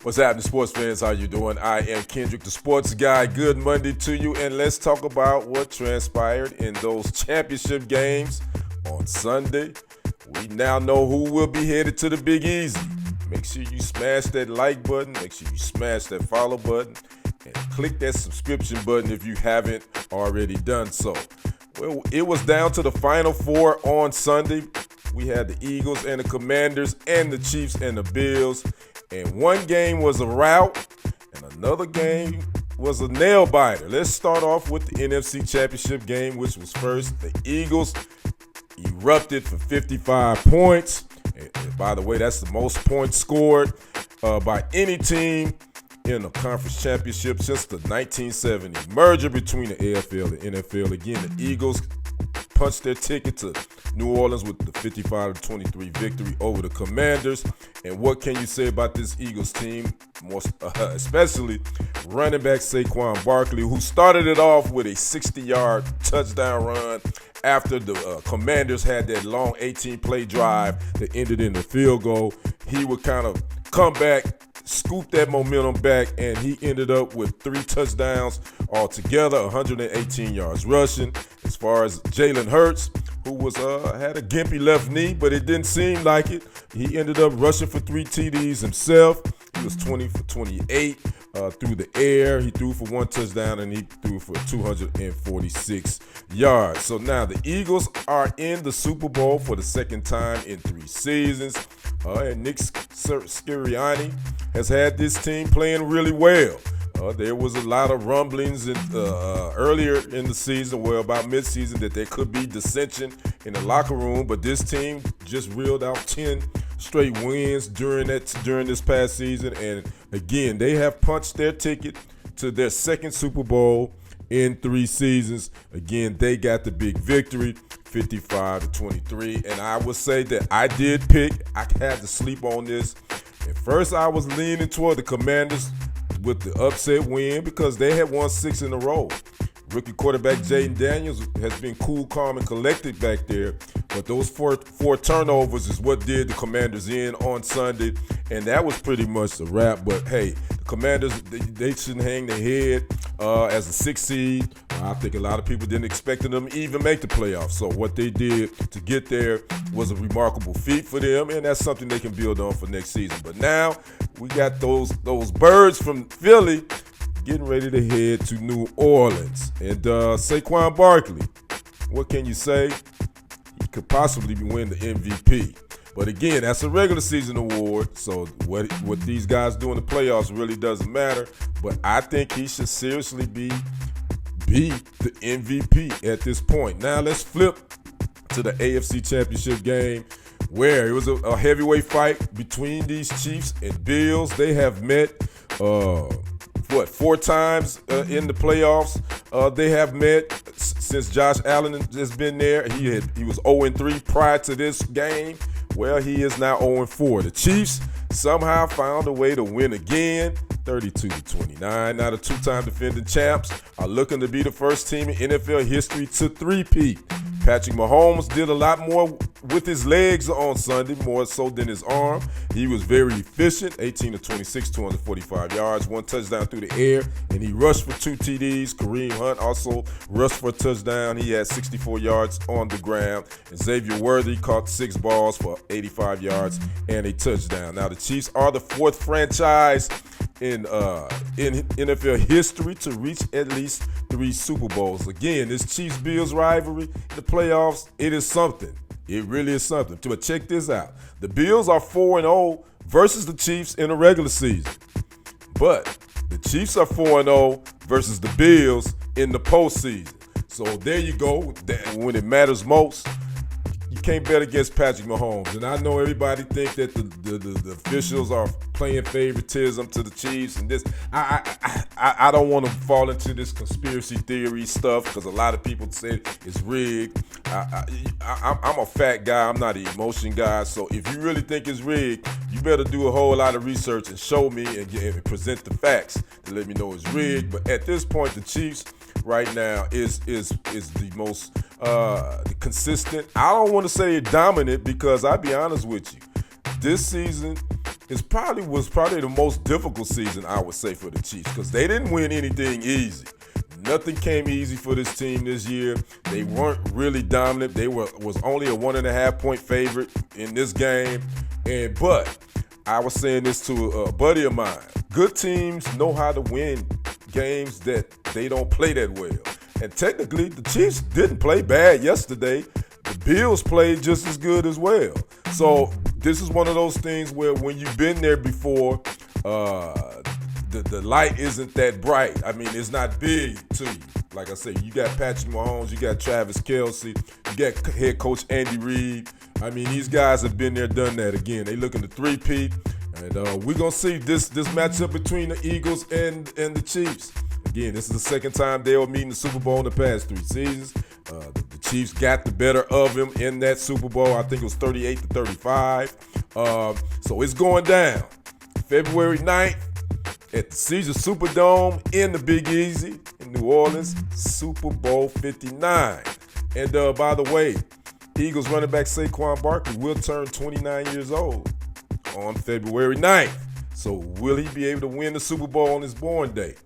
What's happening, sports fans? How you doing? I am Kendrick, the sports guy. Good Monday to you, and let's talk about what transpired in those championship games on Sunday. We now know who will be headed to the Big Easy. Make sure you smash that like button, make sure you smash that follow button, and click that subscription button if you haven't already done so. Well, it was down to the Final Four on Sunday. We had the Eagles and the Commanders and the Chiefs and the Bills. And one game was a rout, and another game was a nail-biter. Let's start off with the NFC Championship game, which was first. The Eagles erupted for 55 points. And by the way, that's the most points scored by any team in a conference championship since the 1970 merger between the AFL and NFL. Again, the Eagles punched their ticket to New Orleans with the 55-23 victory over the Commanders. And what can you say about this Eagles team, especially running back Saquon Barkley, who started it off with a 60-yard touchdown run after the Commanders had that long 18-play drive that ended in a field goal. He would kind of come back, scoop that momentum back, and he ended up with 3 touchdowns altogether, 118 yards rushing. As far as Jalen Hurts, who was had a gimpy left knee, but it didn't seem like it. He ended up rushing for 3 TDs himself. He was 20 for 28 through the air. He threw for 1 touchdown, and he threw for 246 yards. So now the Eagles are in the Super Bowl for the second time in 3 seasons. And Nick Sirianni has had this team playing really well. There was a lot of rumblings earlier in the season, well, about midseason, that there could be dissension in the locker room, but this team just reeled out 10 straight wins during this past season, and again, they have punched their ticket to their second Super Bowl in 3 seasons. Again, they got the big victory, 55-23, and I would say that I had to sleep on this. At first, I was leaning toward the Commanders with the upset win because they had won 6 in a row. Rookie quarterback Jaden Daniels has been cool, calm, and collected back there. But those four turnovers is what did the Commanders in on Sunday, and that was pretty much a wrap. But hey, the Commanders, they shouldn't hang their head as a 6th seed. I think a lot of people didn't expect them to even make the playoffs. So what they did to get there was a remarkable feat for them, and that's something they can build on for next season. But now we got those birds from Philly getting ready to head to New Orleans. And Saquon Barkley, what can you say? He could possibly win the MVP. But again, that's a regular season award, so what these guys do in the playoffs really doesn't matter. But I think he should seriously be the MVP at this point. Now let's flip to the AFC Championship game, where it was a heavyweight fight between these Chiefs and Bills. They have met 4 times in the playoffs. They have met since Josh Allen has been there. He was 0-3 prior to this game. Well, he is now 0-4. The Chiefs somehow found a way to win again, 32-29. Now the 2-time defending champs are looking to be the first team in NFL history to three-peat. Patrick Mahomes did a lot more with his legs on Sunday, more so than his arm. He was very efficient, 18-26, 245 yards, 1 touchdown through the air, and he rushed for 2 TDs. Kareem Hunt also rushed for a touchdown. He had 64 yards on the ground. And Xavier Worthy caught 6 balls for 85 yards and a touchdown. Now the Chiefs are the 4th franchise in NFL history to reach at least 3 Super Bowls. Again, this Chiefs-Bills rivalry, the playoffs, it is something. It really is something. But check this out. The Bills are 4-0 versus the Chiefs in the regular season. But the Chiefs are 4-0 versus the Bills in the postseason. So there you go. When it matters most, you can't bet against Patrick Mahomes. And I know everybody think that the officials are playing favoritism to the Chiefs and this. I don't want to fall into this conspiracy theory stuff because a lot of people say it's rigged. I'm a fact guy. I'm not an emotion guy. So if you really think it's rigged, you better do a whole lot of research and show me and present the facts to let me know it's rigged. But at this point, the Chiefs right now is the most consistent. I don't want to say dominant because I'll be honest with you. This season, was probably the most difficult season, I would say, for the Chiefs, because they didn't win anything easy. Nothing came easy for this team this year. They weren't really dominant. They was only a 1.5 point favorite in this game. But I was saying this to a buddy of mine. Good teams know how to win games that they don't play that well. And technically, the Chiefs didn't play bad yesterday. The Bills played just as good as well. So this is one of those things where when you've been there before, the light isn't that bright. I mean, it's not big to you. Like I said, you got Patrick Mahomes, you got Travis Kelce, you got head coach Andy Reid. I mean, these guys have been there, done that. Again, they looking to three-peat. And we're going to see this matchup between the Eagles and the Chiefs. Again, this is the second time they will meet in the Super Bowl in the past 3 seasons. The Chiefs got the better of them in that Super Bowl. I think it was 38-35. So it's going down. February 9th at the Caesars Superdome in the Big Easy in New Orleans, Super Bowl 59. And by the way, Eagles running back Saquon Barkley will turn 29 years old on February 9th. So will he be able to win the Super Bowl on his born day?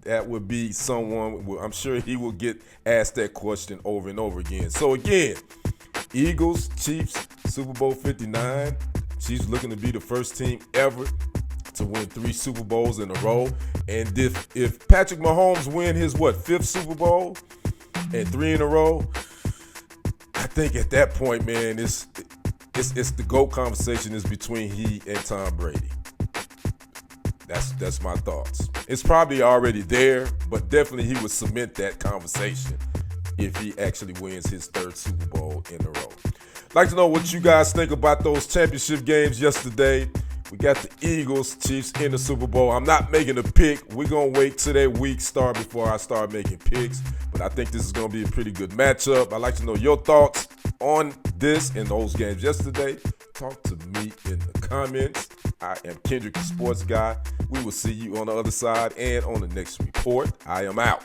That would be someone, I'm sure he will get asked that question over and over again. So again, Eagles, Chiefs, Super Bowl 59. Chiefs looking to be the first team ever to win 3 Super Bowls in a row. And if Patrick Mahomes win his, 5th Super Bowl and 3 in a row, I think at that point, man, it's the GOAT conversation is between he and Tom Brady. That's my thoughts. It's probably already there, but definitely he would cement that conversation if he actually wins his 3rd Super Bowl in a row. I'd like to know what you guys think about those championship games yesterday. We got the Eagles, Chiefs in the Super Bowl. I'm not making a pick. We're going to wait till that week start before I start making picks. But I think this is going to be a pretty good matchup. I'd like to know your thoughts on this and those games yesterday. Talk to me in the comments. I am Kendrick, the sports guy. We will see you on the other side and on the next report. I am out.